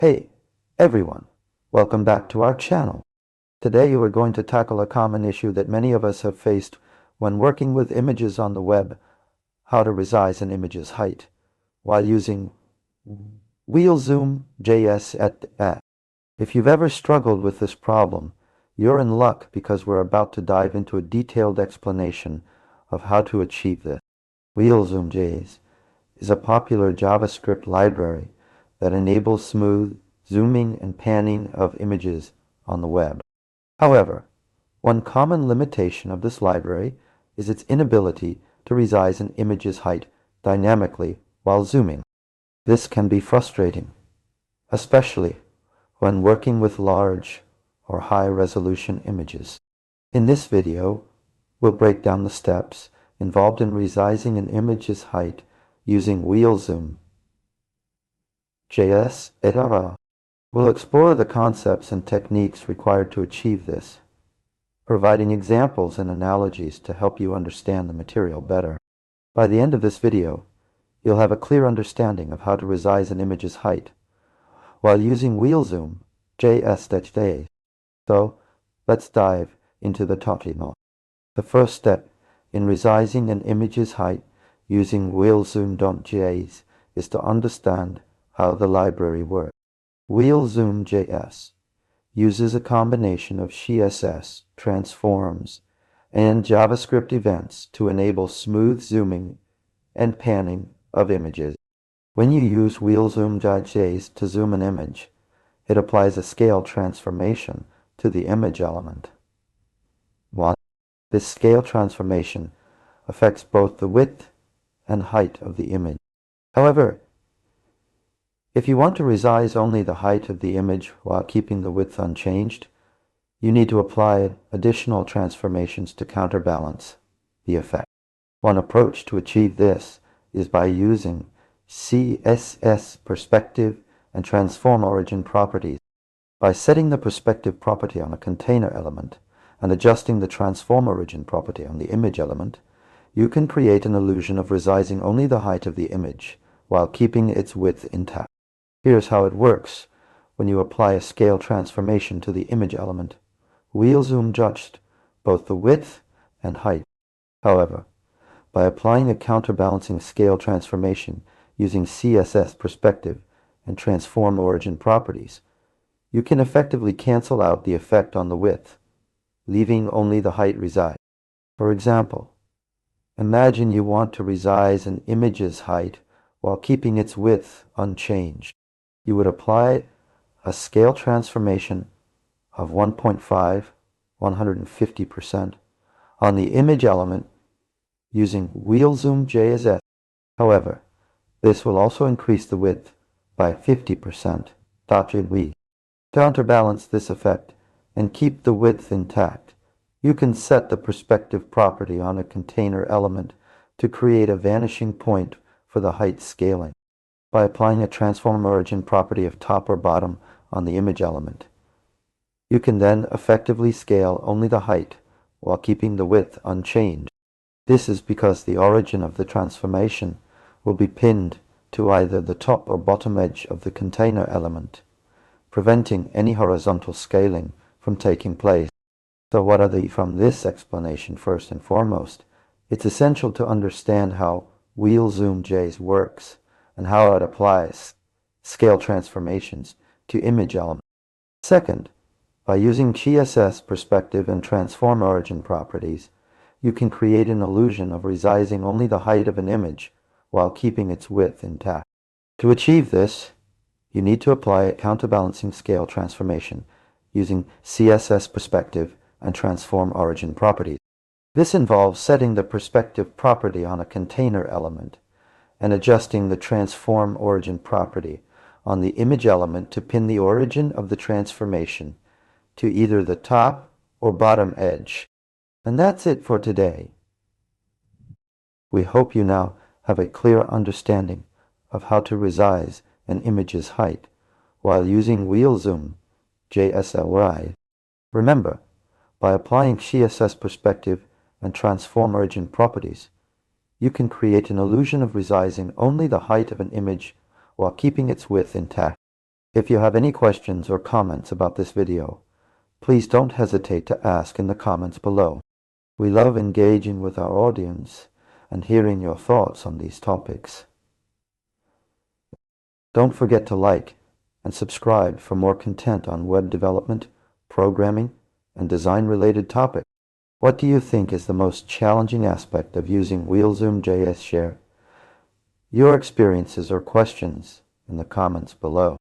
Hey, everyone, welcome back to our channel. Today we're going to tackle a common issue that many of us have faced when working with images on the web, how to resize an image's height while using Wheelzoom.js at. If you've ever struggled with this problem, you're in luck because we're about to dive into a detailed explanation of how to achieve this. Wheelzoom.js is a popular JavaScript library that enables smooth zooming and panning of images on the web. However, one common limitation of this library is its inability to resize an image's height dynamically while zooming. This can be frustrating, especially when working with large or high-resolution images. In this video, we'll break down the steps involved in resizing an image's height using Wheelzoom.js, etc. We'll explore the concepts and techniques required to achieve this, providing examples and analogies to help you understand the material better. By the end of this video, you'll have a clear understanding of how to resize an image's height while using Wheelzoom.js. So, let's dive into the topic. The first step in resizing an image's height using Wheelzoom.js is to understand how the library works. Wheelzoom.js uses a combination of CSS, transforms, and JavaScript events to enable smooth zooming and panning of images. When you use Wheelzoom.js to zoom an image, it applies a scale transformation to the image element. This scale transformation affects both the width and height of the image. However, if you want to resize only the height of the image while keeping the width unchanged, you need to apply additional transformations to counterbalance the effect. One approach to achieve this is by using CSS perspective and transform origin properties. By setting the perspective property on a container element and adjusting the transform origin property on the image element, you can create an illusion of resizing only the height of the image while keeping its width intact. Here's how it works when you apply a scale transformation to the image element. Wheelzoom judged both the width and height. However, by applying a counterbalancing scale transformation using CSS perspective and transform origin properties, you can effectively cancel out the effect on the width, leaving only the height resized. For example, imagine you want to resize an image's height while keeping its width unchanged. You would apply a scale transformation of 150% on the image element using Wheelzoom.js. However, this will also increase the width by 50%. To counterbalance this effect and keep the width intact, you can set the perspective property on a container element to create a vanishing point for the height scaling. By applying a transform origin property of top or bottom on the image element, you can then effectively scale only the height while keeping the width unchanged. This is because the origin of the transformation will be pinned to either the top or bottom edge of the container element, preventing any horizontal scaling from taking place. So what are from this explanation? First and foremost, it's essential to understand how Wheelzoom.js works and how it applies scale transformations to image elements. Second, by using CSS perspective and transform origin properties, you can create an illusion of resizing only the height of an image while keeping its width intact. To achieve this, you need to apply a counterbalancing scale transformation using CSS perspective and transform origin properties. This involves setting the perspective property on a container element and adjusting the transform origin property on the image element to pin the origin of the transformation to either the top or bottom edge. And that's it for today. We hope you now have a clear understanding of how to resize an image's height while using Wheelzoom.js. Remember, by applying CSS perspective and transform origin properties, you can create an illusion of resizing only the height of an image while keeping its width intact. If you have any questions or comments about this video, please don't hesitate to ask in the comments below. We love engaging with our audience and hearing your thoughts on these topics. Don't forget to like and subscribe for more content on web development, programming, and design-related topics. What do you think is the most challenging aspect of using Wheelzoom.js? Share your experiences or questions in the comments below.